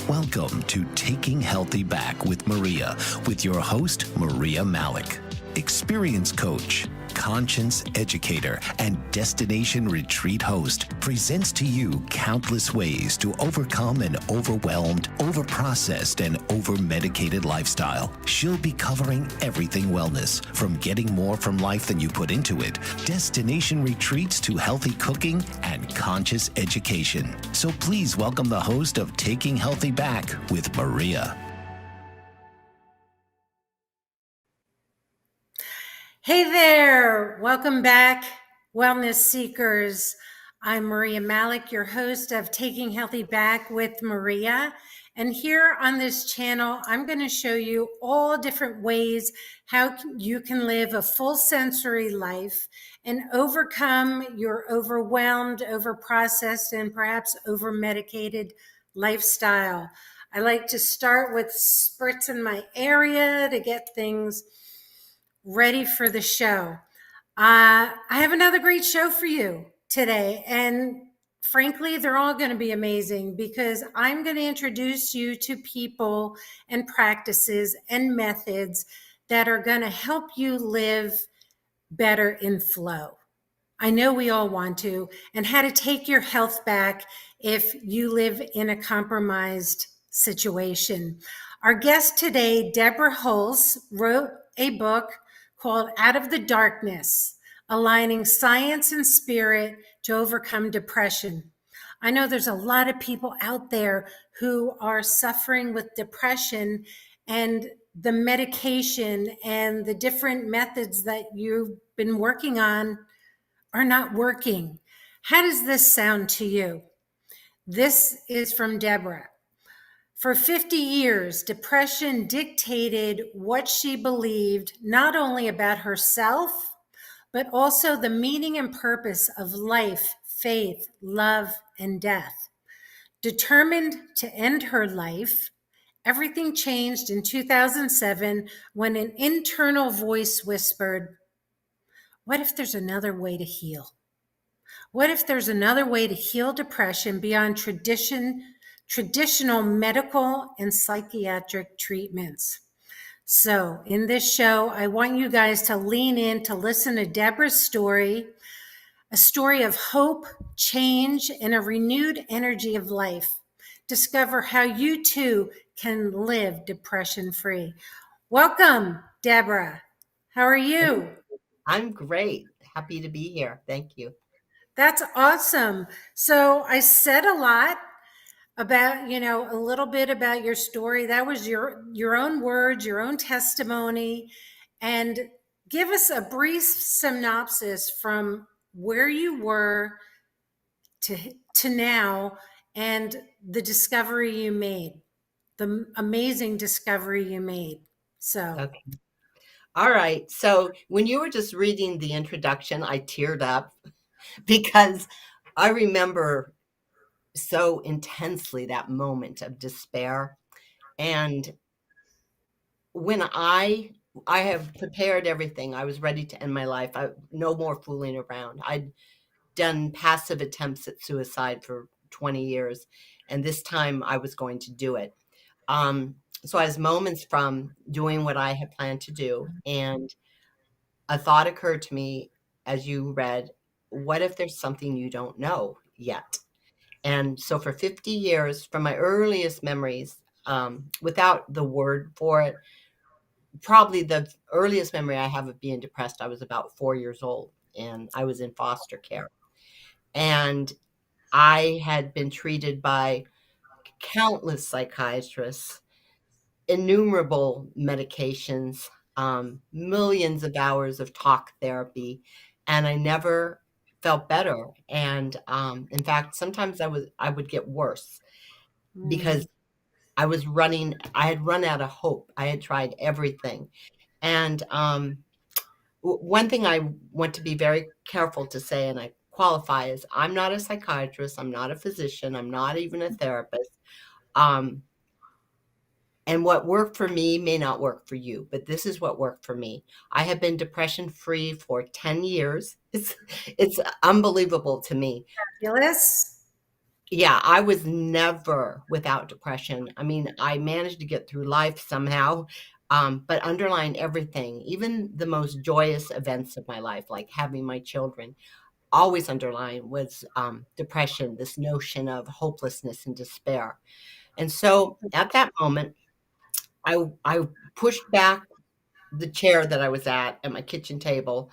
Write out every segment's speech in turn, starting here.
Welcome to Taking Healthy Back with Maria, with your host, Maria Malec, experience coach, conscience educator, and destination retreat host, presents to you countless ways to overcome an overwhelmed, overprocessed, and over-medicated lifestyle. She'll be covering everything wellness, from getting more from life than you put into it, destination retreats to healthy cooking and conscious education. So please welcome the host of Taking Healthy Back with Maria. Hey there, welcome back, wellness seekers. I'm Maria Malec, your host of Taking Healthy Back with Maria. And here on this channel, I'm going to show you all different ways how you can live a full sensory life and overcome your overwhelmed, overprocessed, and perhaps over-medicated lifestyle. I like to start with spritz in my area to get things ready for the show. I have another great show for you today, and frankly, they're all going to be amazing because I'm going to introduce you to people and practices and methods that are going to help you live better in flow. I know we all want to, and how to take your health back if you live in a compromised situation. Our guest today, Debra Holz, wrote a book called Out of the Darkness, Aligning Science and Spirit to Overcome Depression. I know there's a lot of people out there who are suffering with depression, and the medication and the different methods that you've been working on are not working. How does this sound to you? This is from Debra. For 50 years, depression dictated what she believed, not only about herself, but also the meaning and purpose of life, faith, love, and death. Determined to end her life, everything changed in 2007 when an internal voice whispered, "What if there's another way to heal? What if there's another way to heal depression beyond traditional medical and psychiatric treatments?" So in this show, I want you guys to lean in to listen to Debra's story, a story of hope, change, and a renewed energy of life. Discover how you too can live depression-free. Welcome, Debra. How are you? I'm great. Happy to be here. Thank you. That's awesome. So I said a lot about, a little bit about your story. That was your own words, your own testimony. And give us a brief synopsis from where you were to now and the discovery you made, the amazing discovery you made. So. Okay. All right. So when you were just reading the introduction, I teared up because I remember so intensely that moment of despair. And when I have prepared everything, I was ready to end my life. No more fooling around. I'd done passive attempts at suicide for 20 years, and this time I was going to do it. So I was moments from doing what I had planned to do, and a thought occurred to me as you read, what if there's something you don't know yet? And so for 50 years, from my earliest memories, without the word for it, probably the earliest memory I have of being depressed, I was about 4 years old, and I was in foster care. And I had been treated by countless psychiatrists, innumerable medications, millions of hours of talk therapy, and I never felt better. And in fact, sometimes I would get worse because I had run out of hope. I had tried everything. And one thing I want to be very careful to say, and I qualify, is I'm not a psychiatrist, I'm not a physician, I'm not even a therapist. And what worked for me may not work for you, but this is what worked for me. I have been depression-free for 10 years. It's unbelievable to me. Fabulous. Yeah, I was never without depression. I mean, I managed to get through life somehow, but underlying everything, even the most joyous events of my life, like having my children, always underlying was depression, this notion of hopelessness and despair. And so at that moment, I pushed back the chair that I was at my kitchen table,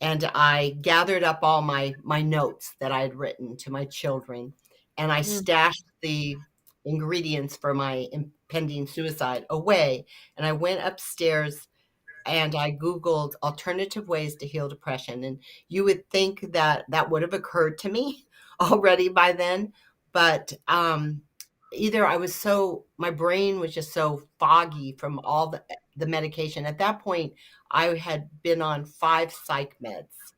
and I gathered up all my notes that I had written to my children, and I Mm, stashed the ingredients for my impending suicide away, and I went upstairs and I Googled alternative ways to heal depression. And you would think that that would have occurred to me already by then. But either I was so, my brain was just so foggy from all the medication. At that point, I had been on 5 psych meds,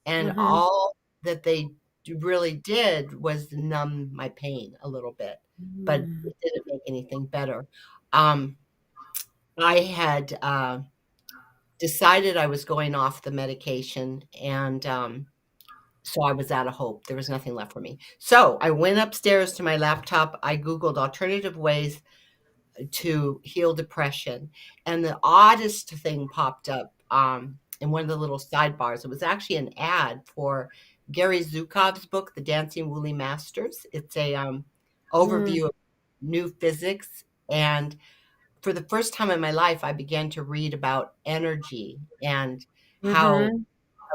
and mhm, all that they really did was numb my pain a little bit, but mm, it didn't make anything better. Um, I had decided I was going off the medication, and so I was out of hope. There was nothing left for me. So I went upstairs to my laptop. I Googled alternative ways to heal depression, and the oddest thing popped up in one of the little sidebars. It was actually an ad for Gary Zukav's book, The Dancing Woolly Masters. It's a mm, overview of new physics, and for the first time in my life, I began to read about energy and how mhm,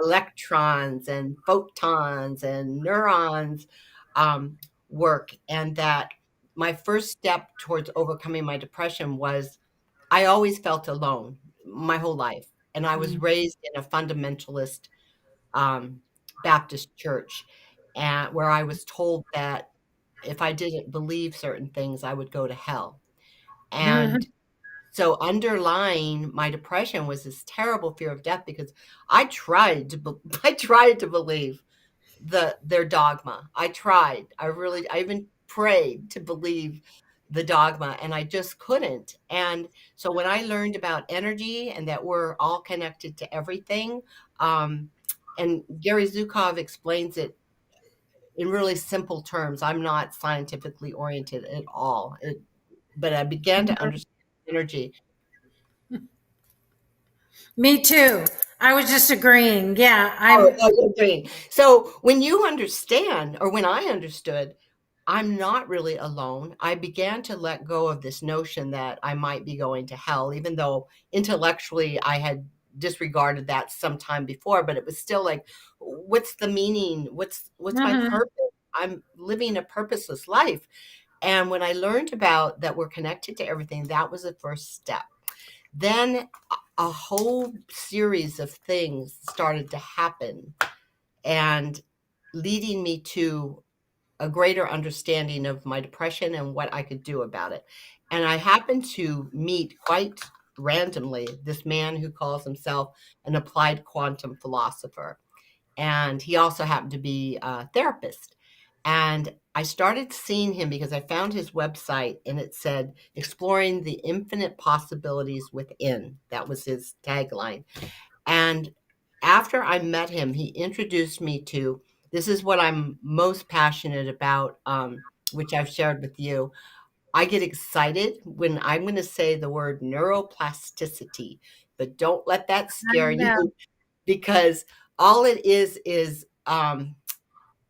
electrons and photons and neurons um, work. And that my first step towards overcoming my depression was I always felt alone my whole life. And I was mm, raised in a fundamentalist um, Baptist church, and where I was told that if I didn't believe certain things, I would go to hell. And mhm, so underlying my depression was this terrible fear of death because I tried to I tried to believe their dogma. I tried. I even prayed to believe the dogma, and I just couldn't. And so when I learned about energy and that we're all connected to everything, um, and Gary Zukov explains it in really simple terms. I'm not scientifically oriented at all. But I began to mhm. understand energy. Me too. I was just agreeing. Yeah, Oh, I'm. oh, you're green. So when you understand, or when I understood, I'm not really alone, I began to let go of this notion that I might be going to hell, even though intellectually I had disregarded that some time before, but it was still like, what's the meaning? What's my Mhm, purpose? I'm living a purposeless life. And when I learned about that we're connected to everything, that was the first step. Then a whole series of things started to happen and leading me to a greater understanding of my depression and what I could do about it. And I happened to meet quite randomly this man who calls himself an applied quantum philosopher. And he also happened to be a therapist. And I started seeing him because I found his website and it said, exploring the infinite possibilities within. That was his tagline. And after I met him, he introduced me to this is what I'm most passionate about, which I've shared with you. I get excited when I'm going to say the word neuroplasticity, but don't let that I scare you know. because all it is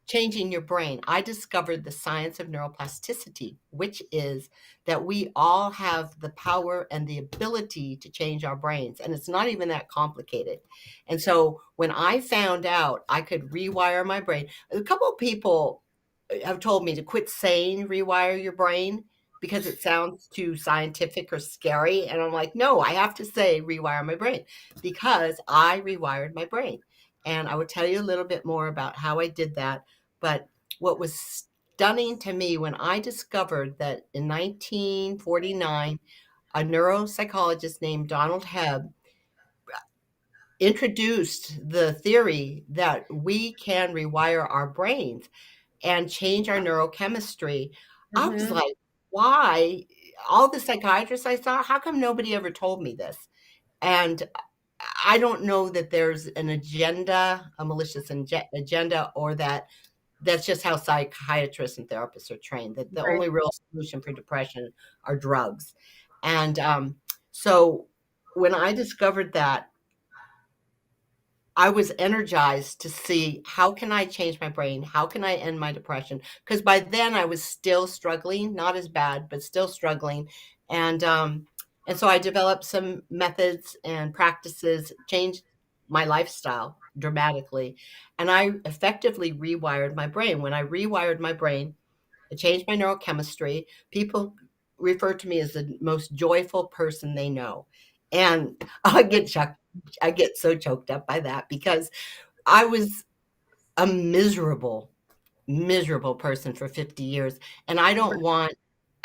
changing your brain. I discovered the science of neuroplasticity, which is that we all have the power and the ability to change our brains. And it's not even that complicated. And so when I found out I could rewire my brain, a couple of people have told me to quit saying rewire your brain because it sounds too scientific or scary. And I'm like, no, I have to say rewire my brain because I rewired my brain. And I will tell you a little bit more about how I did that. But what was stunning to me when I discovered that in 1949, a neuropsychologist named Donald Hebb introduced the theory that we can rewire our brains and change our neurochemistry. I was Mhm, like, why? All the psychiatrists I saw, how come nobody ever told me this? And I don't know that there's an agenda, a malicious agenda, or that that's just how psychiatrists and therapists are trained, that the Right. only real solution for depression are drugs. And so when I discovered that, I was energized to see, how can I change my brain? How can I end my depression? Because by then I was still struggling, not as bad, but still struggling. And so I developed some methods and practices, changed my lifestyle dramatically, and I effectively rewired my brain. When I rewired my brain, it changed my neurochemistry. People refer to me as the most joyful person they know. And I get so choked up by that, because I was a miserable person for 50 years. And I don't want,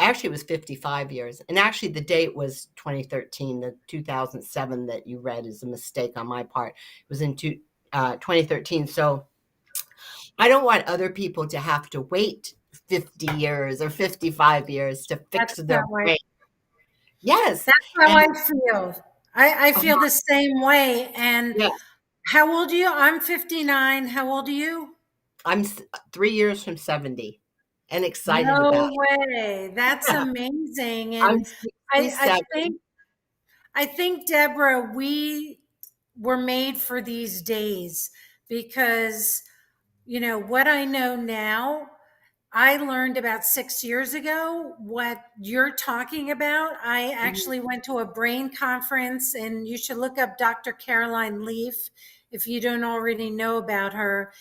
actually, it was 55 years. And actually, the date was 2013. The 2007 that you read is a mistake on my part. It was in 2013. So I don't want other people to have to wait 50 years or 55 years to fix That's their how I brain. Yes. that's how And I feel. I feel the same way. And yeah, how old are you? I'm 59. How old are you? I'm 3 years from 70 and excited about No way. That's it. amazing. I'm And I 67. think, Deborah, we were made for these days because, what I know now, I learned about 6 years ago what you're talking about. I Mhm. actually went to a brain conference, and you should look up Dr. Caroline Leaf if you don't already know about her.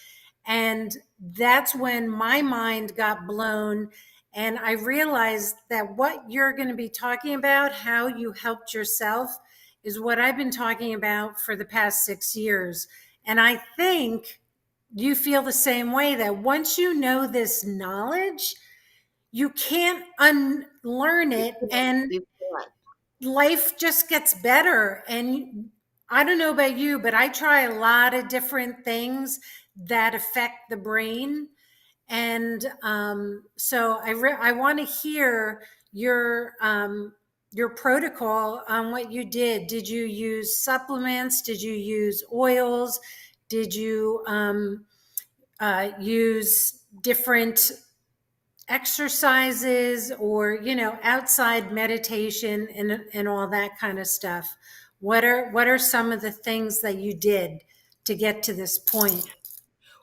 And that's when my mind got blown. And I realized that what you're going to be talking about, how you helped yourself, is what I've been talking about for the past 6 years. And I think you feel the same way, that once you know this knowledge, you can't unlearn You it, can't, and you can't. life just gets better. And I don't know about you, but I try a lot of different things that affect the brain. And so I want to hear your protocol on what you did. Did you use supplements? Did you use oils? Did you use different exercises, or outside meditation, and all that kind of stuff? What are some of the things that you did to get to this point?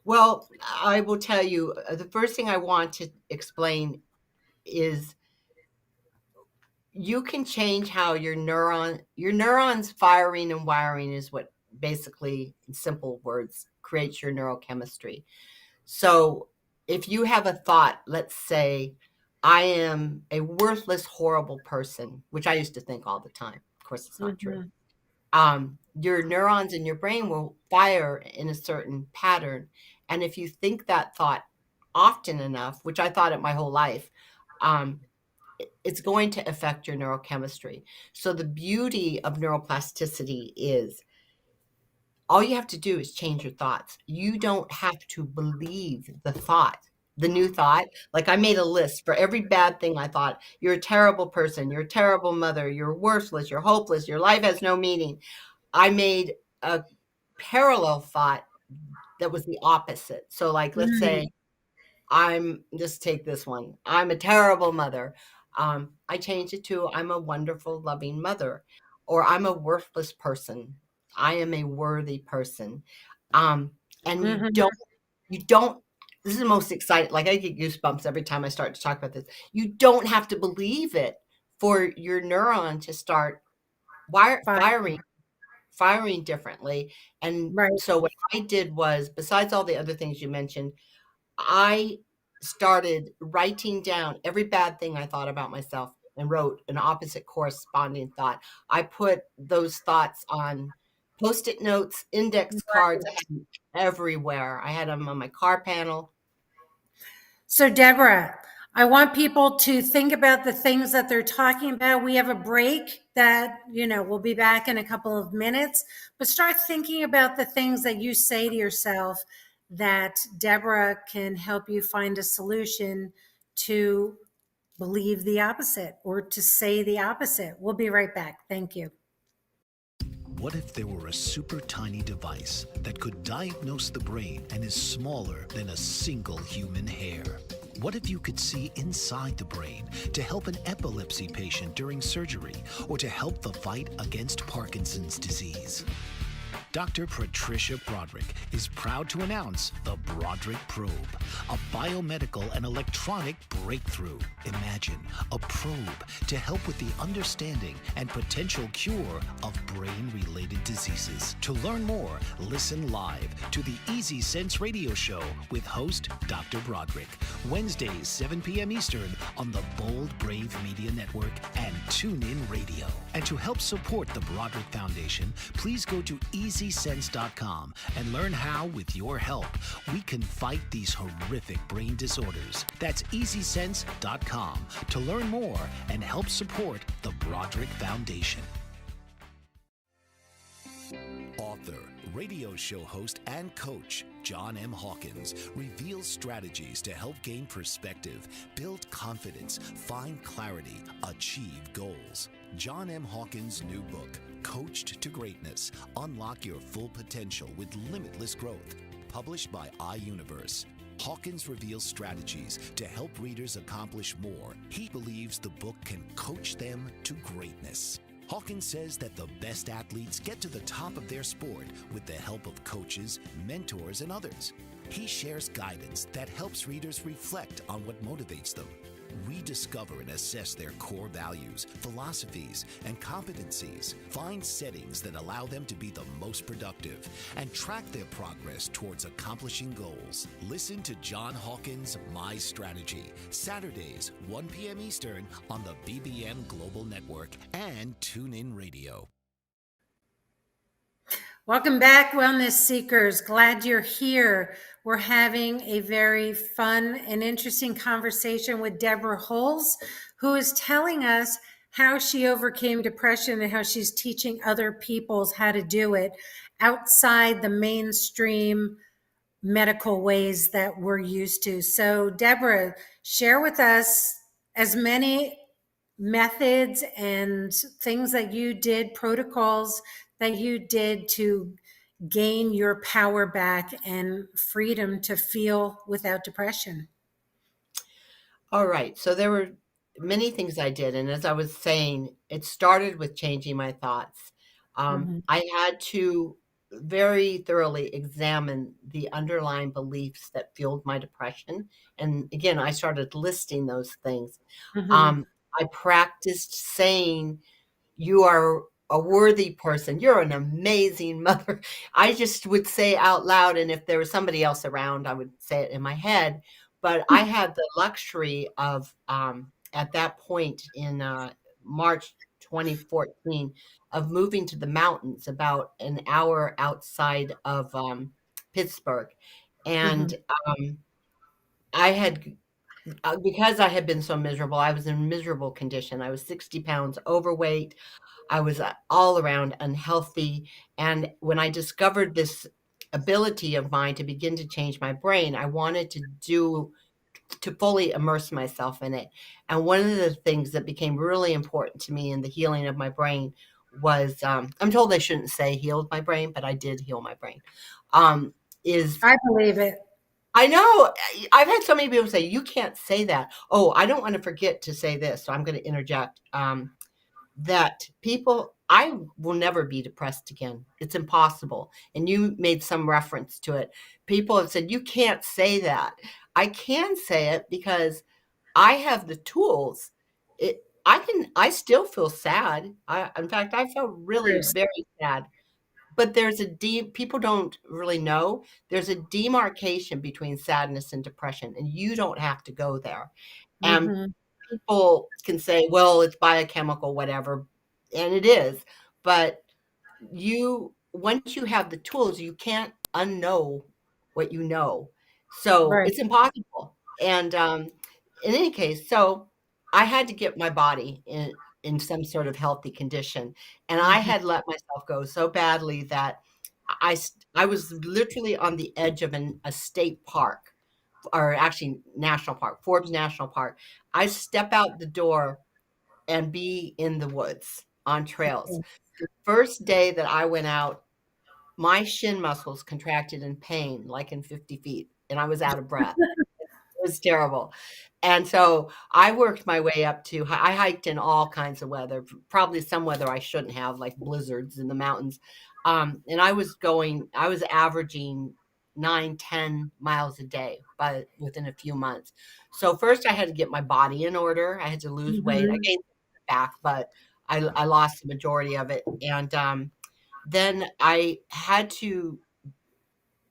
Well, I will tell you, the first thing I want to explain is, you can change how your neurons firing and wiring is what basically, in simple words, creates your neurochemistry. So if you have a thought, let's say, I am a worthless, horrible person, which I used to think all the time. Of course, it's not true. Mhm. Your neurons in your brain will fire in a certain pattern. And if you think that thought often enough, which I thought it my whole life, um, it's going to affect your neurochemistry. So the beauty of neuroplasticity is, all you have to do is change your thoughts. You don't have to believe the thought, the new thought. Like, I made a list for every bad thing I thought. You're a terrible person. You're a terrible mother. You're worthless. You're hopeless. Your life has no meaning. I made a parallel thought that was the opposite. So, like, let's Mm, say, just take this one. I'm a terrible mother. I changed it to, I'm a wonderful, loving mother, or I'm a worthless person. I am a worthy person. Um, and mhm. you don't, this is the most exciting, like, I get goosebumps every time I start to talk about this. You don't have to believe it for your neuron to start Fine. firing differently. And Right. so what I did was, besides all the other things you mentioned, I started writing down every bad thing I thought about myself and wrote an opposite corresponding thought. I put those thoughts on Post-it notes, index cards. I had them everywhere. I had them on my car panel. So, Deborah, I want people to think about the things that they're talking about. We have a break that, we'll be back in a couple of minutes, but start thinking about the things that you say to yourself, that Deborah can help you find a solution to believe the opposite or to say the opposite. We'll be right back. Thank you. What if there were a super tiny device that could diagnose the brain and is smaller than a single human hair? What if you could see inside the brain to help an epilepsy patient during surgery or to help the fight against Parkinson's disease? Dr. Patricia Broderick is proud to announce the Broderick Probe, a biomedical and electronic breakthrough. Imagine a probe to help with the understanding and potential cure of brain-related diseases. To learn more, listen live to the Easy Sense radio show with host Dr. Broderick, Wednesdays 7 p.m. Eastern on the Bold Brave Media Network and TuneIn Radio. And to help support the Broderick Foundation, please go to EasySense.com and learn how, with your help, we can fight these horrific brain disorders. That's EasySense.com to learn more and help support the Broderick Foundation. Author, radio show host, and coach John M. Hawkins reveals strategies to help gain perspective, build confidence, find clarity, achieve goals. John M. Hawkins' new book, Coached to Greatness, Unlock Your Full Potential with Limitless Growth, published by iUniverse. Hawkins reveals strategies to help readers accomplish more. He believes the book can coach them to greatness. Hawkins says that the best athletes get to the top of their sport with the help of coaches, mentors, and others. He shares guidance that helps readers reflect on what motivates them, rediscover and assess their core values, philosophies, and competencies, find settings that allow them to be the most productive, and track their progress towards accomplishing goals. Listen to John Hawkins' My Strategy, Saturdays, 1 p.m. Eastern on the BBM Global Network and TuneIn Radio. Welcome back, Wellness Seekers. Glad you're here. We're having a very fun and interesting conversation with Debra Holz, who is telling us how she overcame depression and how she's teaching other people how to do it outside the mainstream medical ways that we're used to. So, Debra, share with us as many methods and things that you did, protocols that you did to gain your power back and freedom to feel without depression. All right. So there were many things I did. And as I was saying, it started with changing my thoughts. I had to very thoroughly examine the underlying beliefs that fueled my depression. And again, I started listing those things. I practiced saying, you are a worthy person. You're an amazing mother. I just would say out loud. And if there was somebody else around, I would say it in my head. But I had the luxury of, at that point in March 2014, of moving to the mountains about an hour outside of Pittsburgh. And I had, because I had been so miserable, I was in miserable condition. I was 60 pounds overweight. I was all around unhealthy. And when I discovered this ability of mine to begin to change my brain, I wanted to fully immerse myself in it. And one of the things that became really important to me in the healing of my brain was, I'm told I shouldn't say healed my brain, but I did heal my brain. I believe it. I know. I've had so many people say, you can't say that. Oh, I don't want to forget to say this, so I'm going to interject. That people, I will never be depressed again. It's impossible. And you made some reference to it. People have said, you can't say that. I can say it because I have the tools. I still feel sad. In fact, I felt really very sad. But there's people don't really know. There's a demarcation between sadness and depression, and you don't have to go there. And people can say, well, it's biochemical, whatever. And it is. But once you have the tools, you can't unknow what you know. So it's impossible. And in any case, so I had to get my body in some sort of healthy condition. And I had let myself go so badly that I was literally on the edge of a state park, or actually national park, Forbes National Park. I step out the door and be in the woods on trails. The first day that I went out, my shin muscles contracted in pain, like in 50 feet, and I was out of breath. It was terrible. And so I worked my way up to I hiked in all kinds of weather, probably some weather I shouldn't have, like blizzards in the mountains. And I was averaging 9, 10 miles a day by within a few months. So first I had to get my body in order. I had to lose weight. I Mhm. gained it back, but I lost the majority of it. And then I had to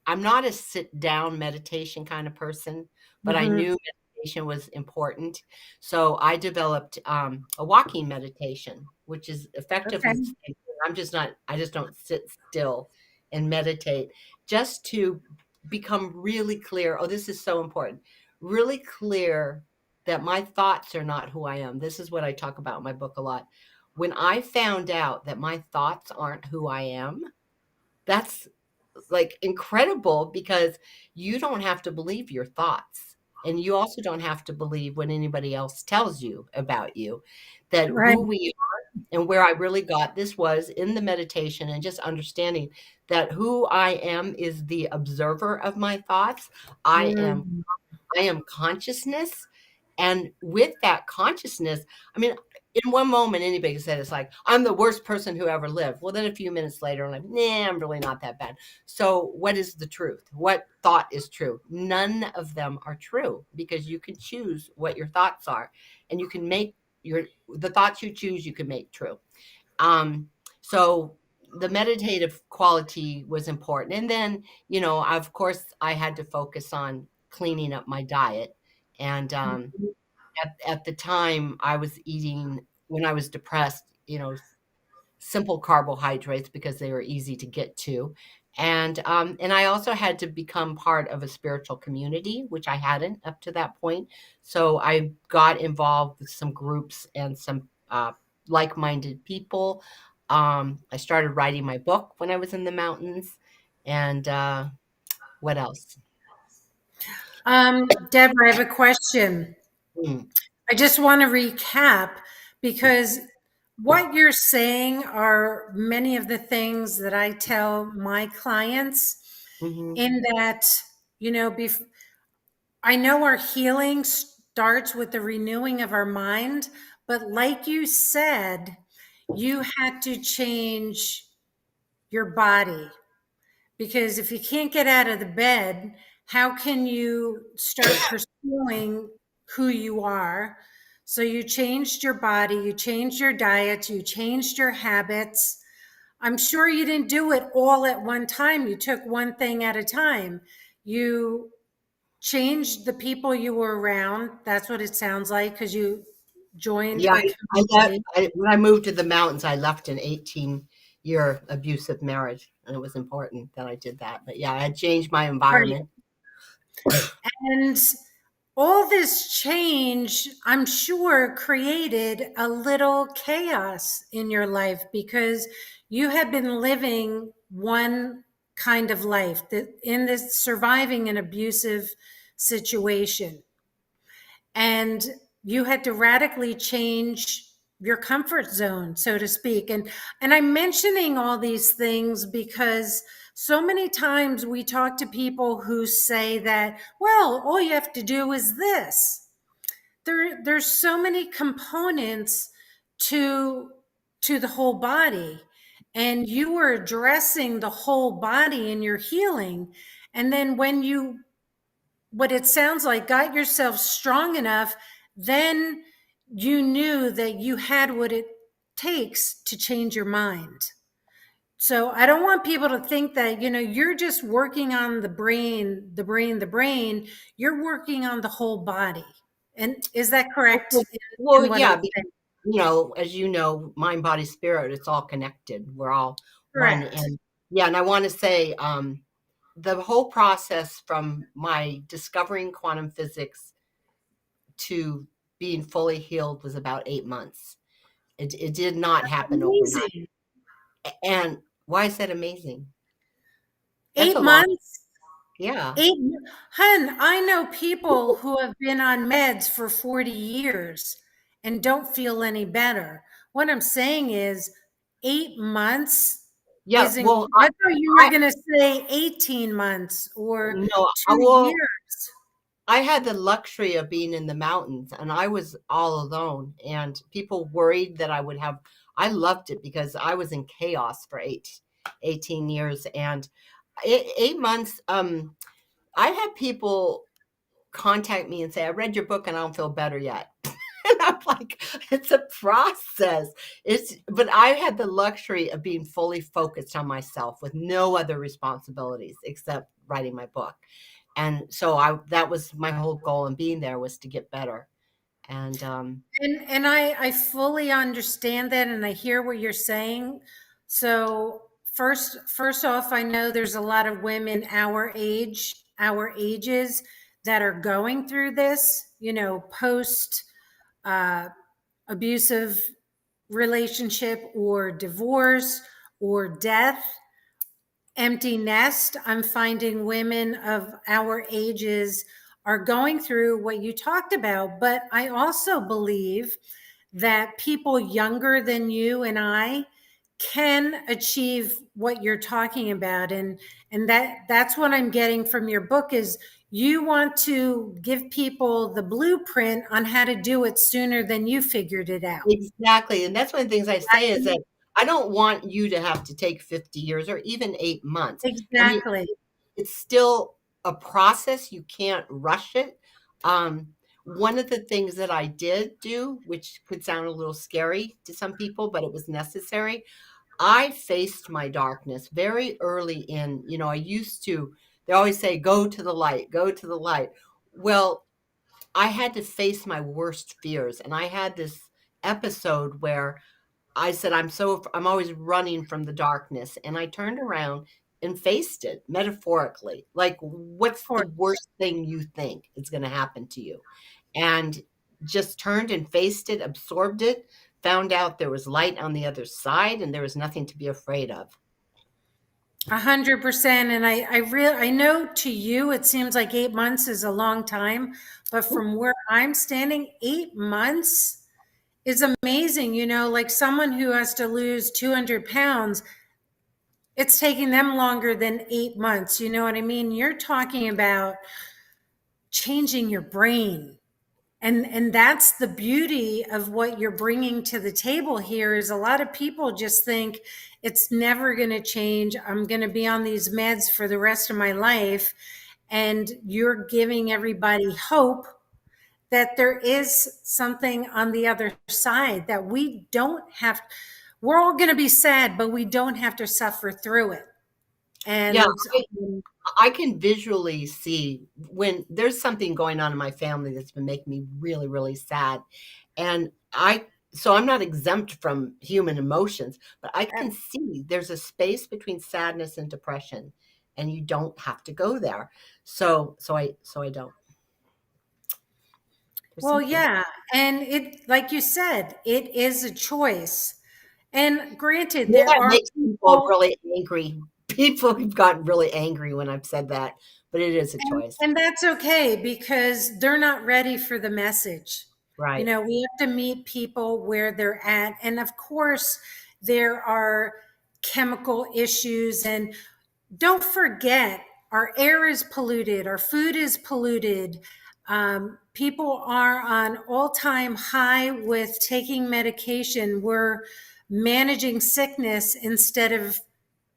I'm not a sit down meditation kind of person, but I Mhm. knew meditation was important. So I developed a walking meditation, which is effectively the Okay. same thing. I just don't sit still and meditate just to become really clear. Oh, this is so important. Really clear that my thoughts are not who I am. This is what I talk about in my book a lot. When I found out that my thoughts aren't who I am, that's like incredible because you don't have to believe your thoughts. And you also don't have to believe what anybody else tells you about you. That Right. who we are and where I really got this was in the meditation and just understanding that who I am is the observer of my thoughts. I am Mm. I am consciousness. And with that consciousness, I mean, in one moment, anybody can say it's like, I'm the worst person who ever lived. Well, then a few minutes later, I'm like, nah, I'm really not that bad. So, what is the truth? What thought is true? None of them are true because you can choose what your thoughts are and you can make the thoughts you choose, you can make true. Um, so the meditative quality was important. And then, of course, I had to focus on cleaning up my diet. And at the time, I was eating, when I was depressed, simple carbohydrates because they were easy to get to. And I also had to become part of a spiritual community, which I hadn't up to that point. So I got involved with some groups and some like-minded people. I started writing my book when I was in the mountains. And what else? Debra, I have a question. Mm, I just want to recap because what you're saying are many of the things that I tell my clients mhm. in that, I know our healing starts with the renewing of our mind, but like you said, you had to change your body because if you can't get out of the bed, how can you start pursuing who you are? So you changed your body, you changed your diet, you changed your habits. I'm sure you didn't do it all at one time. You took one thing at a time. You changed the people you were around. That's what it sounds like because you joined Yeah, a I left community. when I moved to the mountains, I left an 18-year abusive marriage, and it was important that I did that. But yeah, I had changed my Right. environment. And all this change, I'm sure, created a little chaos in your life because you had been living one kind of life that in this surviving an abusive situation. And you had to radically change your comfort zone, so to speak. And I'm mentioning all these things because so many times we talk to people who say that, well, all you have to do is this. There's so many components to the whole body, and you were addressing the whole body in your healing. And then when you, what it sounds like, got yourself strong enough, then you knew that you had what it takes to change your mind. So I don't want people to think that, you're just working on the brain, the brain, the brain. You're working on the whole body. And is that correct Well, well, in what I'm yeah, because, saying? as you know, mind, body, spirit, it's all connected. We're all one. Correct. And yeah, and I want to say the whole process from my discovering quantum physics to being fully healed was about 8 months. It did not happen overnight. Amazing. And why is that amazing? That's Eight a long, months. yeah. Eight, hun, I know people who have been on meds for 40 years and don't feel any better. What I'm saying is, 8 months Yeah, is well, I thought you were I going to say 18 months or no, I 2 will. years. I had the luxury of being in the mountains and I was all alone and people worried that I loved it because I was in chaos for 18 years and 8 months. I had people contact me and say, I read your book and I don't feel better yet. And I'm like, it's a process. But I had the luxury of being fully focused on myself with no other responsibilities except writing my book. And so that was my whole goal in being there, was to get better. And And I fully understand that, and I hear what you're saying. So first off, I know there's a lot of women our ages that are going through this, post uh, abusive relationship or divorce or death, empty nest. I'm finding women of our ages are going through what you talked about. But I also believe that people younger than you and I can achieve what you're talking about. And that's what I'm getting from your book is you want to give people the blueprint on how to do it sooner than you figured it out. exactly. And that's one of the things I say is that I don't want you to have to take 50 years or even 8 months. I mean, Exactly. it's still a process. You can't rush it. One of the things that I did do, which could sound a little scary to some people, but it was necessary. I faced my darkness very early in, they always say, go to the light, go to the light. Well, I had to face my worst fears. And I had this episode where I said, I'm always running from the darkness. And I turned around and faced it metaphorically. Like, what's the worst thing you think is going to happen to you? And just turned and faced it, absorbed it, found out there was light on the other side and there was nothing to be afraid of. 100%. And I know to you, it seems like 8 months is a long time, but from where I'm standing, 8 months is amazing. Like someone who has to lose 200 pounds, it's taking them longer than 8 months. You know what I mean? You're talking about changing your brain. And that's the beauty of what you're bringing to the table here is a lot of people just think it's never going to change. I'm going to be on these meds for the rest of my life. And you're giving everybody hope that there is something on the other side that we don't have. We're all going to be sad, but we don't have to suffer through it. And Yeah, I can visually see when there's something going on in my family that's been making me really, really sad. And so I'm not exempt from human emotions, but I can see there's a space between sadness and depression, and you don't have to go there. So I don't. well, yeah. And it, like you said, it is a choice. And granted, Yeah, there it are makes people people, really angry. People have gotten really angry when I've said that, but it is a choice. and that's okay because they're not ready for the message. Right. We have to meet people where they're at. And of course, there are chemical issues. And don't forget, our air is polluted, our food is polluted. People are on all-time high with taking medication. We're managing sickness instead of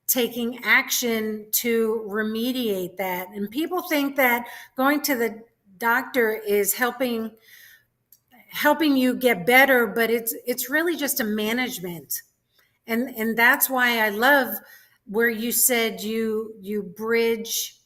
taking action to remediate that. And people think that going to the doctor is helping you get better, but it's really just a management. And that's why I love where you said you bridge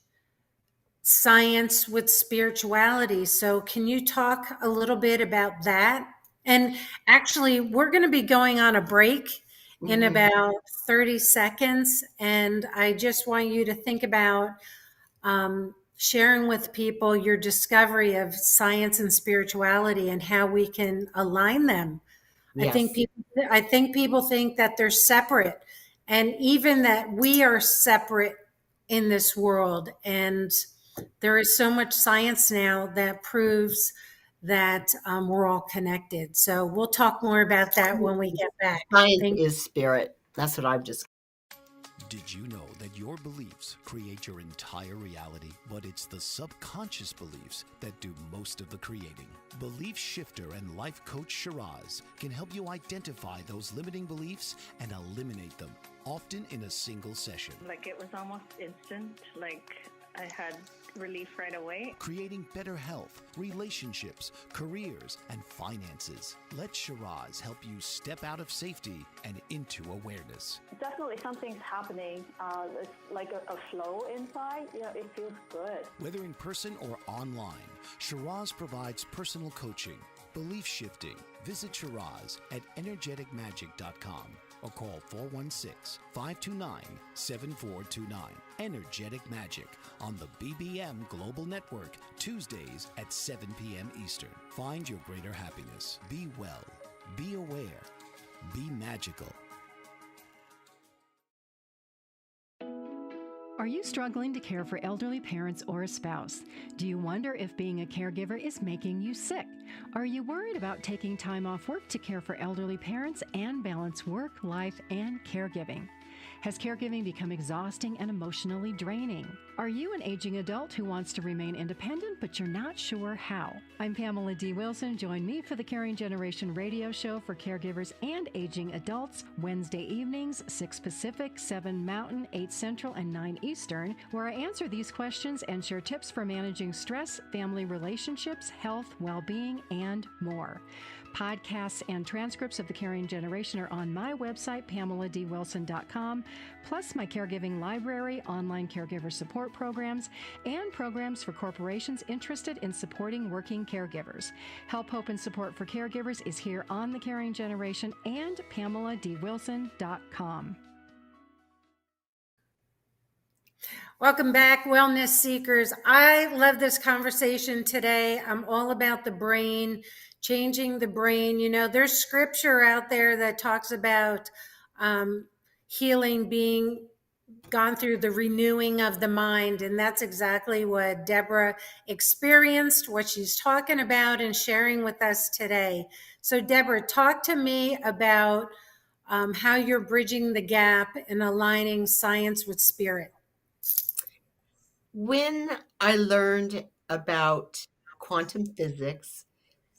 science with spirituality. So can you talk a little bit about that? And actually, we're going to be going on a break in Mhm. about 30 seconds. And I just want you to think about sharing with people your discovery of science and spirituality and how we can align them. Yes. I think people think that they're separate, and even that we are separate in this world. And there is so much science now that proves that we're all connected. So we'll talk more about that when we get back. Science Thank is spirit. That's what I've just. Did you know that your beliefs create your entire reality, but it's the subconscious beliefs that do most of the creating? Belief shifter and life coach Shiraz can help you identify those limiting beliefs and eliminate them, often in a single session. Like, it was almost instant. Like, I had relief right away. Creating better health, relationships, careers, and finances. Let Shiraz help you step out of safety and into awareness. Definitely something's happening. It's like a flow inside. It feels good. Whether in person or online, Shiraz provides personal coaching, belief shifting. Visit Shiraz at energeticmagic.com or call 416-529-7429. Energetic Magic on the BBM Global Network, Tuesdays at 7 p.m. Eastern. Find your greater happiness. Be well. Be aware. Be magical. Are you struggling to care for elderly parents or a spouse? Do you wonder if being a caregiver is making you sick? Are you worried about taking time off work to care for elderly parents and balance work, life, and caregiving? Has caregiving become exhausting and emotionally draining? Are you an aging adult who wants to remain independent, but you're not sure how? I'm Pamela D. Wilson. Join me for the Caring Generation radio show for caregivers and aging adults, Wednesday evenings, 6 Pacific, 7 Mountain, 8 Central, and 9 Eastern, where I answer these questions and share tips for managing stress, family relationships, health, well-being, and more. Podcasts and transcripts of the Caring Generation are on my website, PamelaDWilson.com, plus my caregiving library, online caregiver support programs, and programs for corporations interested in supporting working caregivers. Help, hope, and support for caregivers is here on the Caring Generation and PamelaDWilson.com. Welcome back, Wellness Seekers. I love this conversation today. I'm all about the brain, changing the brain. There's scripture out there that talks about healing being gone through the renewing of the mind. And that's exactly what Debra experienced, what she's talking about and sharing with us today. So Debra, talk to me about how you're bridging the gap and aligning science with spirit. When I learned about quantum physics,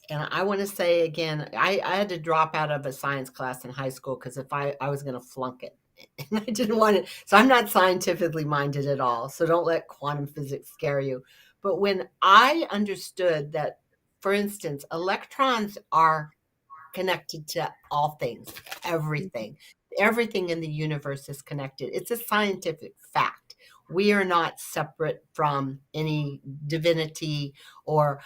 and I want to say again, I had to drop out of a science class in high school because if I was going to flunk it, and I didn't want it. So I'm not scientifically minded at all. So don't let quantum physics scare you. But when I understood that, for instance, electrons are connected to all things, everything in the universe is connected. It's a scientific fact. We are not separate from any divinity, or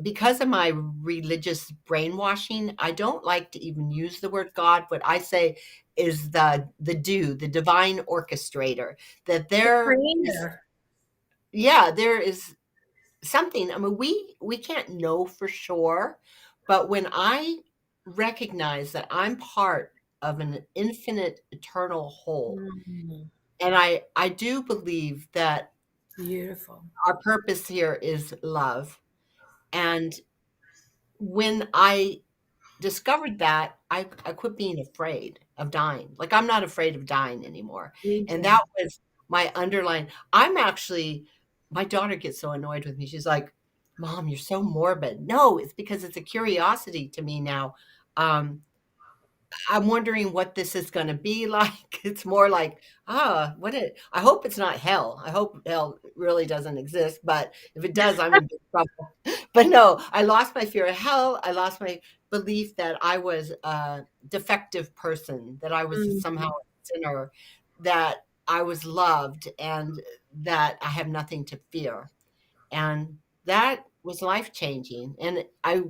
because of my religious brainwashing, I don't like to even use the word God. What I say is the divine orchestrator, that there is something. I mean, we can't know for sure, but when I recognize that I'm part of an infinite, eternal whole, and I do believe that beautiful. Our purpose here is love. And when I discovered that, I quit being afraid of dying. Like, I'm not afraid of dying anymore. And that was my underlying. My daughter gets so annoyed with me. She's like, Mom, you're so morbid. No, it's because it's a curiosity to me now. I'm wondering what this is going to be like. It's more like, I hope it's not hell. I hope hell really doesn't exist. But if it does, I'm in big trouble. But no, I lost my fear of hell. I lost my belief that I was a defective person, that I was somehow a sinner, that I was loved, and that I have nothing to fear. And that was life-changing. And I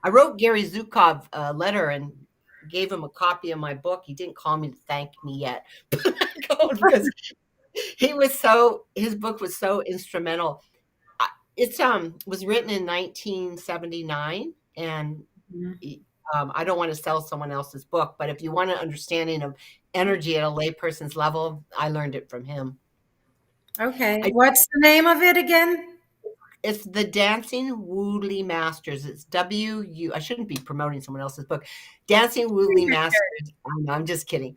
wrote Gary Zukov a letter and gave him a copy of my book. He didn't call me to thank me yet, because his book was so instrumental. It was written in 1979, and I don't want to sell someone else's book, but if you want an understanding of energy at a layperson's level, I learned it from him. Okay. What's the name of it again? It's the Dancing Woolly Masters. It's I shouldn't be promoting someone else's book. Dancing Woolly Masters. I'm just kidding.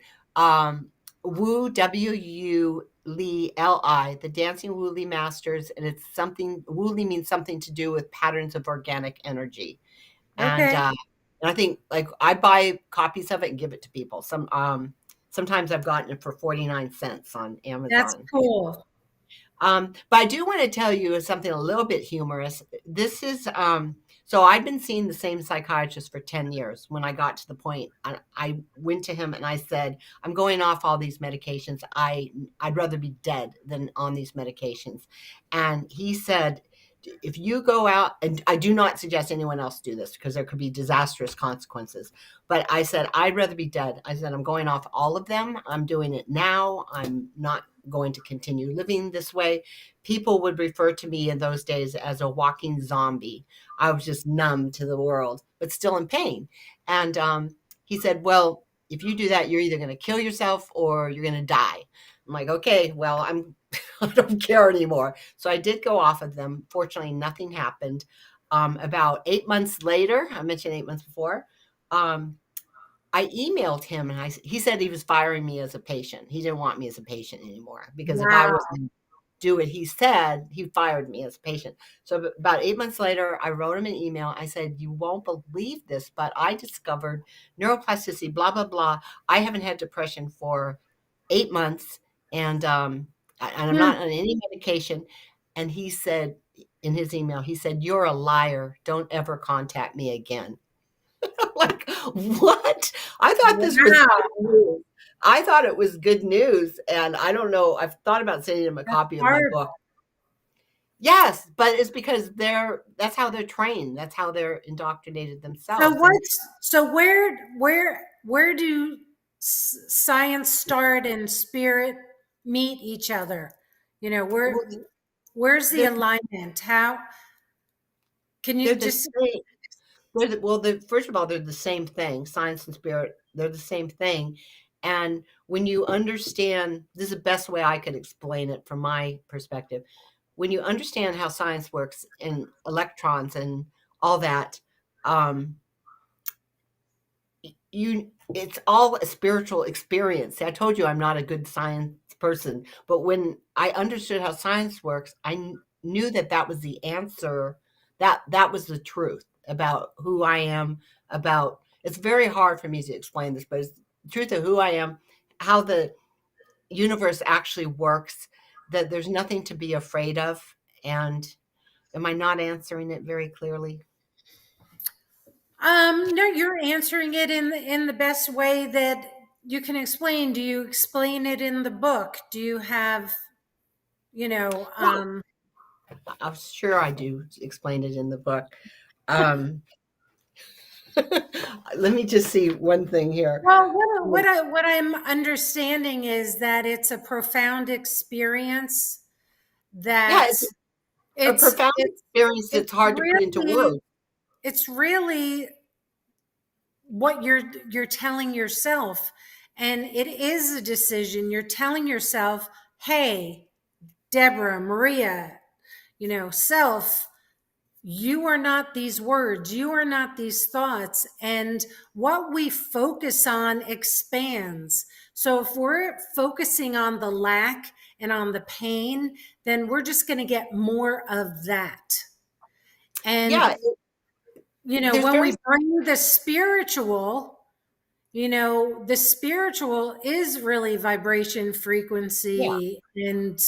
Wu, W-U-Li, the Dancing Wooly Masters, and it's something, Wooly means something to do with patterns of organic energy. Okay. And I think, like, I buy copies of it and give it to people. Sometimes I've gotten it for 49 cents on That's Amazon. cool. But I do want to tell you something a little bit humorous. This is so I've been seeing the same psychiatrist for 10 years. When I got to the point, I went to him and I said, I'm going off all these medications. I'd rather be dead than on these medications. And he said, if you go out, and I do not suggest anyone else do this because there could be disastrous consequences. But I said, I'd rather be dead. I said, I'm going off all of them. I'm doing it now. I'm not going to continue living this way. People would refer to me in those days as a walking zombie. I was just numb to the world, but still in pain. And he said, well, if you do that, you're either going to kill yourself or you're going to die. I'm like, okay, well, I don't care anymore. So I did go off of them. Fortunately, nothing happened. About 8 months later, I mentioned 8 months before, I emailed him and he said he was firing me as a patient. He didn't want me as a patient anymore because if I Wow. wasn't do what he said, he fired me as a patient. So about 8 months later, I wrote him an email. I said, you won't believe this, but I discovered neuroplasticity, blah, blah, blah. I haven't had depression for 8 months. And I'm not on any medication. And he said in his email, he said, you're a liar. Don't ever contact me again. Like, what? I thought this was Wow. good news. I thought it was good news. And I don't know. I've thought about sending him a copy of my Hard. book. Yes, but it's because that's how they're trained. That's how they're indoctrinated themselves. So And what's so where do science start and spirit meet each other? You know, well, where's the they're, alignment? How can they're you the just same. First of all, they're the same thing. Science and spirit, they're the same thing. And when you understand, this is the best way I could explain it from my perspective. When you understand how science works and electrons and all that, um, it's all a spiritual experience. See, I told you I'm not a good science person, but when I understood how science works, I knew that was the answer. That was the truth about who I am. About It's very hard for me to explain this, but it's the truth of who I am, how the universe actually works. That there's nothing to be afraid of. And am I not answering it very clearly? no, you're answering it in the best way that you can explain. Do you explain it in the book? Do you have, you know, Well, I'm sure I do explain it in the book. Um, Let me just see one thing here. well, what I'm understanding is that it's a profound experience Yeah, that it's a it's profound it's experience it's that's hard to put into really words. it's really what you're telling yourself, and it is a decision. You're telling yourself, hey, Debra, Maria, self, you are not these words, you are not these thoughts, and what we focus on expands. So if we're focusing on the lack and on the pain, then we're just going to get more of that. And Yeah, there's when very we bring the spiritual is really vibration, yeah. frequency, and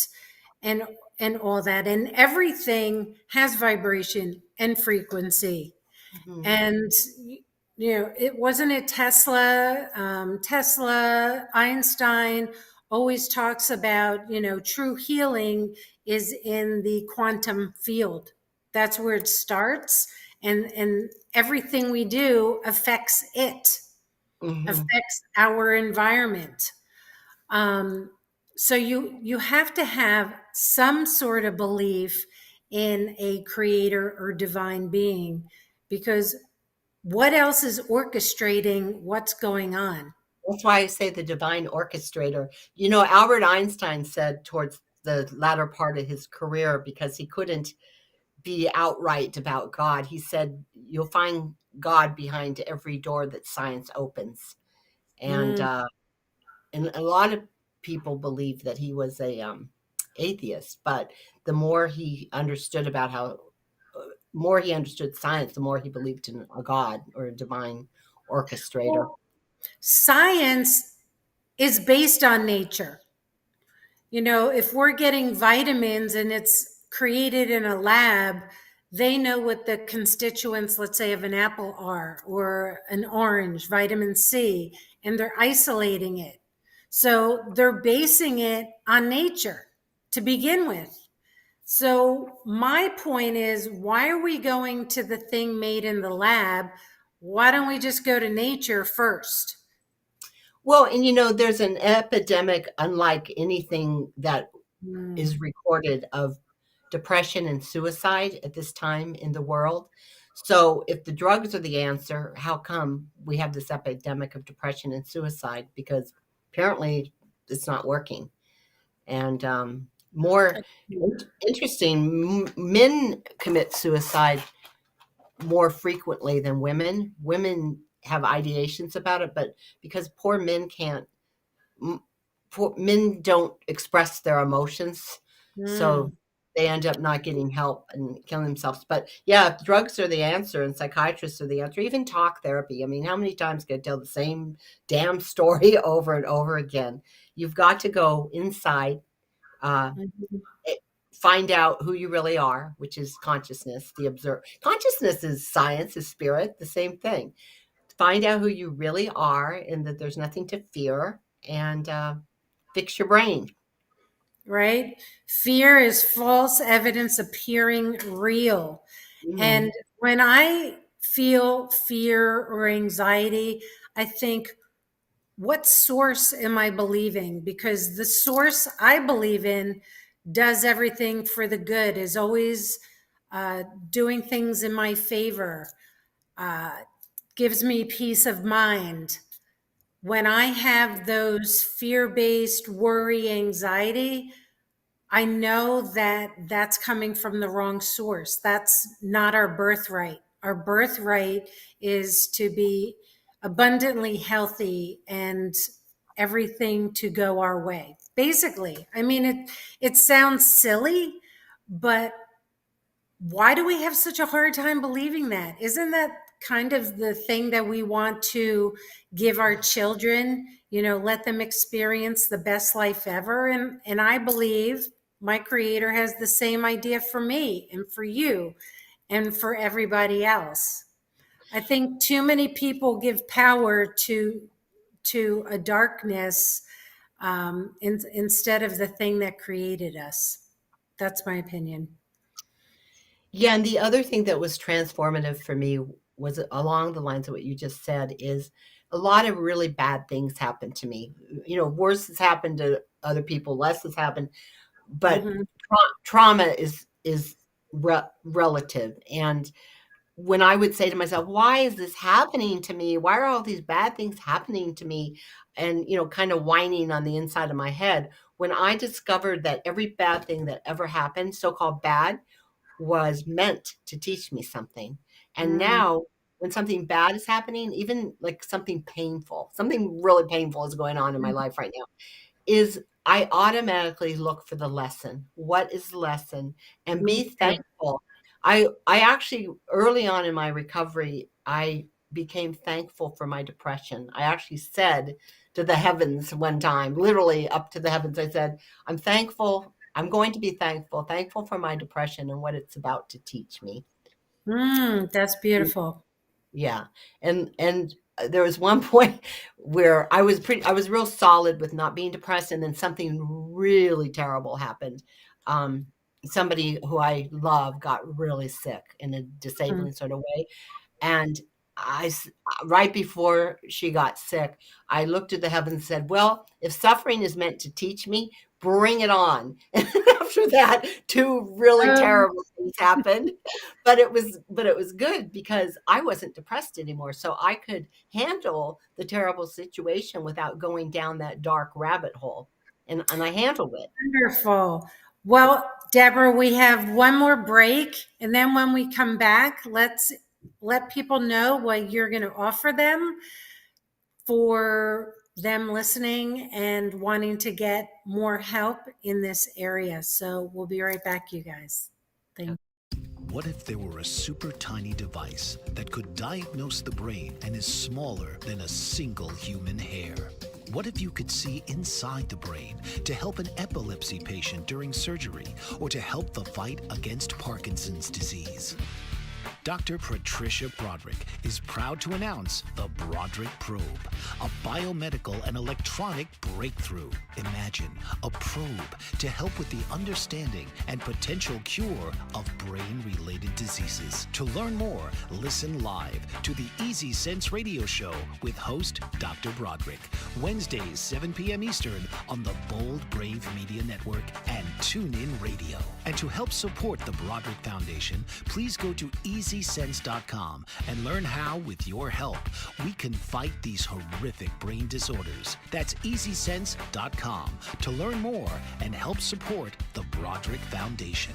and all that, and everything has vibration and frequency. Mhm, And it wasn't it Tesla, Einstein always talks about, true healing is in the quantum field. That's where it starts, and everything we do mhm. affects our environment. um, so you have to have some sort of belief in a creator or divine being, because what else is orchestrating what's going on? That's why I say the divine orchestrator. Albert Einstein said towards the latter part of his career, because he couldn't be outright about God, he said, you'll find God behind every door that science opens. And Mm, and a lot of people believe that he was a atheist, but the more he understood about how more he understood science, the more he believed in a God or a divine orchestrator. Well, science is based on nature. You know, if we're getting vitamins and it's created in a lab, they know what the constituents, let's say, of an apple are, or an orange, vitamin C, and they're isolating it. So they're basing it on nature to begin with. So my point is, why are we going to the thing made in the lab? Why don't we just go to nature first? Well, and you know, there's an epidemic unlike anything that Mm, is recorded of depression and suicide at this time in the world. So, if the drugs are the answer, how come we have this epidemic of depression and suicide? Because apparently it's not working. And more interesting, men commit suicide more frequently than women. Women have ideations about it, but because poor men can't, poor men don't express their emotions, so mm. they end up not getting help and killing themselves. But yeah, if drugs are the answer and psychiatrists are the answer, even talk therapy. I mean, how many times can I tell the same damn story over and over again? You've got to go inside, uh, Mhm. find out who you really are, which is consciousness. The observe consciousness is science, is spirit, the same thing. Find out who you really are, and that there's nothing to fear, and fix your brain. Right? Fear is false evidence appearing real. Mhm. And when I feel fear or anxiety, I think, what source am I believing? Because the source I believe in does everything for the good, is always doing things in my favor, uh, gives me peace of mind. When I have those fear based worry, anxiety, I know that that's coming from the wrong source. That's not our birthright. Our birthright is to be abundantly healthy and everything to go our way. Basically, I mean, it sounds silly, but why do we have such a hard time believing that? Isn't that kind of the thing that we want to give our children? You know, let them experience the best life ever. And I believe my creator has the same idea for me and for you and for everybody else. I think too many people give power to a darkness, instead of the thing that created us. That's my opinion. Yeah, and the other thing that was transformative for me was along the lines of what you just said is a lot of really bad things happened to me. You know, worse has happened to other people, less has happened, but Mhm. trauma is relative. And when I would say to myself, "Why is this happening to me? Why are all these bad things happening to me?" And, you know, kind of whining on the inside of my head, when I discovered that every bad thing that ever happened, so-called bad, was meant to teach me something. And Mm. now when something bad is happening, even like something really painful is going on in my life right now, is I automatically look for the lesson. What is the lesson? And Me be too. thankful. I actually early on in my recovery, I became thankful for my depression. I actually said to the heavens one time, literally up to the heavens, I said, I'm thankful. I'm going to be thankful for my depression and what it's about to teach me. That's beautiful. Yeah, and there was one point where I was real solid with not being depressed, and then something really terrible happened. Um, Somebody who I love got really sick in a Mm. disabling sort of way, and right before she got sick, I looked at the heavens and said, "Well, if suffering is meant to teach me, bring it on." And after that, two really Um, terrible things happened, but it was good because I wasn't depressed anymore, so I could handle the terrible situation without going down that dark rabbit hole, and I handled it. Wonderful. Well, Deborah, we have one more break, and then when we come back, let's let people know what you're going to offer them for them listening and wanting to get more help in this area. So we'll be right back, you guys. Thank you. What if there were a super tiny device that could diagnose the brain and is smaller than a single human hair? What if you could see inside the brain to help an epilepsy patient during surgery or to help the fight against Parkinson's disease? Dr. Patricia Broderick is proud to announce the Broderick Probe, a biomedical and electronic breakthrough. Imagine a probe to help with the understanding and potential cure of brain-related diseases. To learn more, listen live to the Easy Sense radio show with host Dr. Broderick, Wednesdays 7 p.m. Eastern on the Bold Brave Media Network and TuneIn Radio. And to help support the Broderick Foundation, please go to EasySense.com and learn how, with your help, we can fight these horrific brain disorders. That's EasySense.com to learn more and help support the Broderick Foundation.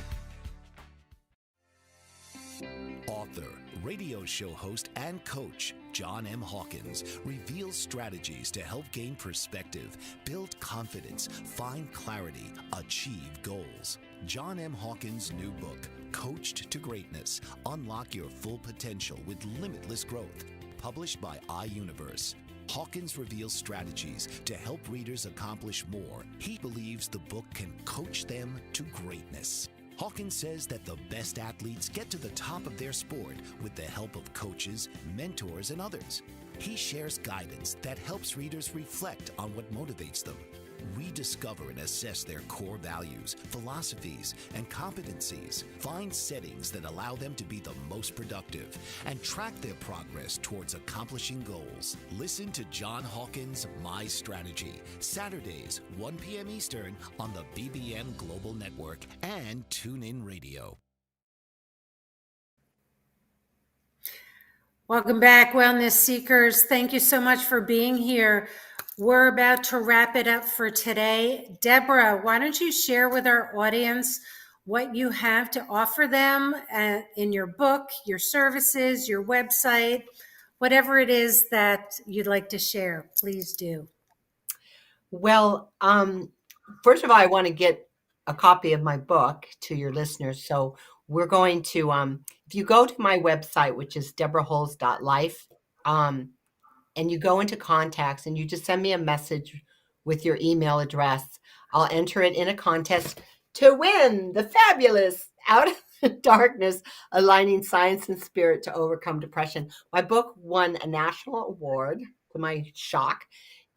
Author, radio show host, and coach John M. Hawkins reveals strategies to help gain perspective, build confidence, find clarity, achieve goals. John M. Hawkins' new book, Coached to Greatness, Unlock Your Full Potential with Limitless Growth, published by iUniverse. Hawkins reveals strategies to help readers accomplish more. He believes the book can coach them to greatness. Hawkins says that the best athletes get to the top of their sport with the help of coaches, mentors, and others. He shares guidance that helps readers reflect on what motivates them. We discover and assess their core values, philosophies, and competencies, find settings that allow them to be the most productive, and track their progress towards accomplishing goals. Listen to John Hawkins' My Strategy, Saturdays, 1 p.m. Eastern on the BBM Global Network and TuneIn Radio. Welcome back, Wellness Seekers. Thank you so much for being here. We're about to wrap it up for today. Debra, why don't you share with our audience what you have to offer them in your book, your services, your website, whatever it is that you'd like to share, please do. Well, first of all, I want to get a copy of my book to your listeners. So we're going to, if you go to my website, which is debraholz.life, and you go into contacts and you just send me a message with your email address, I'll enter it in a contest to win the fabulous Out of the Darkness, Aligning Science and Spirit to Overcome Depression. My book won a national award, to my shock.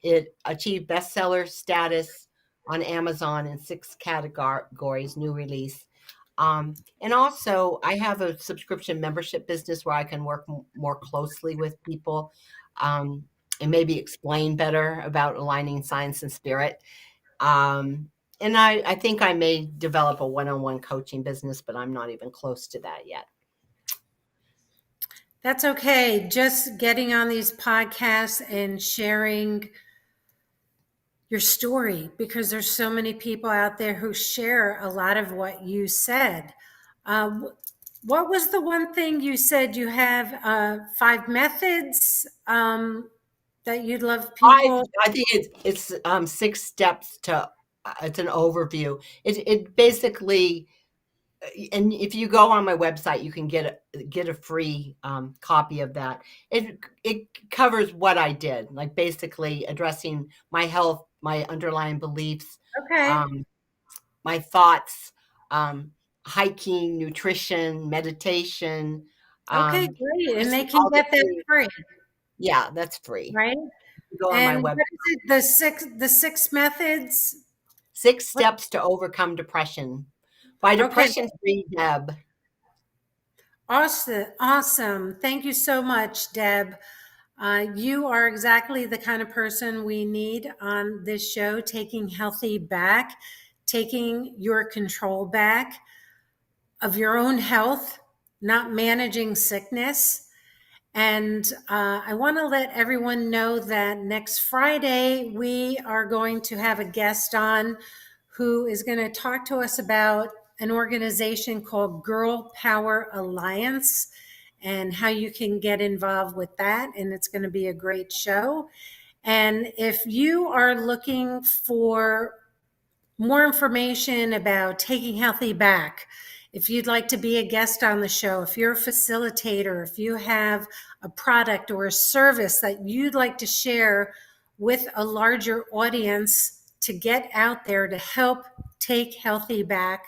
It achieved bestseller status on Amazon in 6 categories, new release. And also, I have a subscription membership business where I can work more closely with people and maybe explain better about aligning science and spirit. And I think I may develop a one-on-one coaching business, but I'm not even close to that yet. That's okay. Just getting on these podcasts and sharing your story, because there's so many people out there who share a lot of what you said. What was the one thing you said? You have 5 methods that you'd love people? I think it's 6 steps to. It's an overview. It basically, and if you go on my website, you can get a free copy of that. It covers what I did, like basically addressing my health, my underlying beliefs, Okay. my thoughts, hiking, nutrition, meditation. Okay, great. And they can get that free. Yeah, that's free. Right. Go on And my what website. is it? The six methods? 6 steps to overcome depression by Depression Free Deb. Awesome. Thank you so much, Deb. You are exactly the kind of person we need on this show, taking healthy back, taking your control back of your own health, not managing sickness. And I want to let everyone know that next Friday, we are going to have a guest on who is going to talk to us about an organization called Girl Power Alliance and how you can get involved with that. And it's going to be a great show. And if you are looking for more information about Taking Healthy Back, if you'd like to be a guest on the show, if you're a facilitator, if you have a product or a service that you'd like to share with a larger audience to get out there to help take healthy back,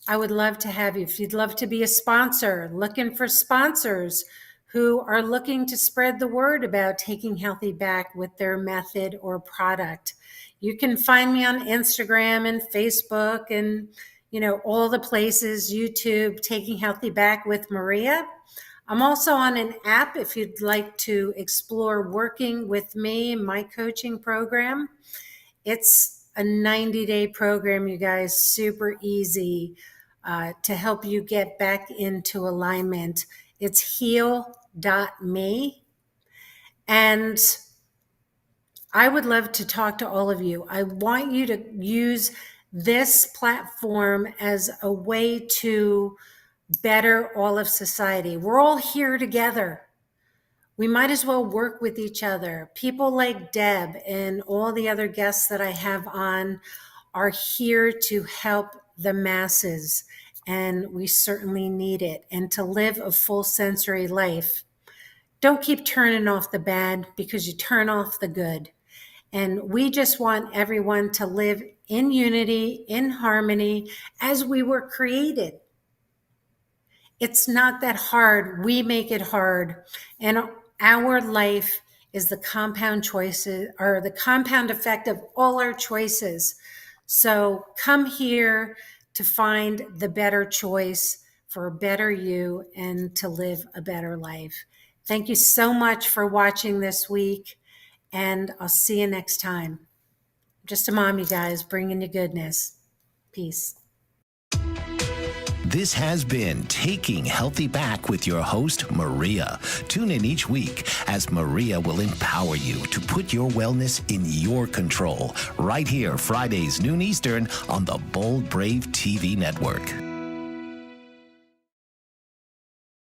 I would love to have you. If you'd love to be a sponsor, looking for sponsors who are looking to spread the word about taking healthy back with their method or product, you can find me on Instagram and Facebook and, all the places, YouTube, Taking Healthy Back with Maria. I'm also on an app if you'd like to explore working with me in my coaching program. It's a 90-day program, you guys, super easy to help you get back into alignment. It's heal.me. And I would love to talk to all of you. I want you to use this platform as a way to better all of society. We're all here together. We might as well work with each other. People like Deb and all the other guests that I have on are here to help the masses, and we certainly need it. And to live a full sensory life, don't keep turning off the bad because you turn off the good. And we just want everyone to live in unity, in harmony, as we were created. It's not that hard. We make it hard. And our life is the compound choices, or the compound effect of all our choices. So come here to find the better choice for a better you and to live a better life. Thank you so much for watching this week, and I'll see you next time. Just a mom, you guys, bringing you goodness. Peace. This has been Taking Healthy Back with your host, Maria. Tune in each week as Maria will empower you to put your wellness in your control. Right here, Fridays, noon Eastern, on the Bold Brave TV network.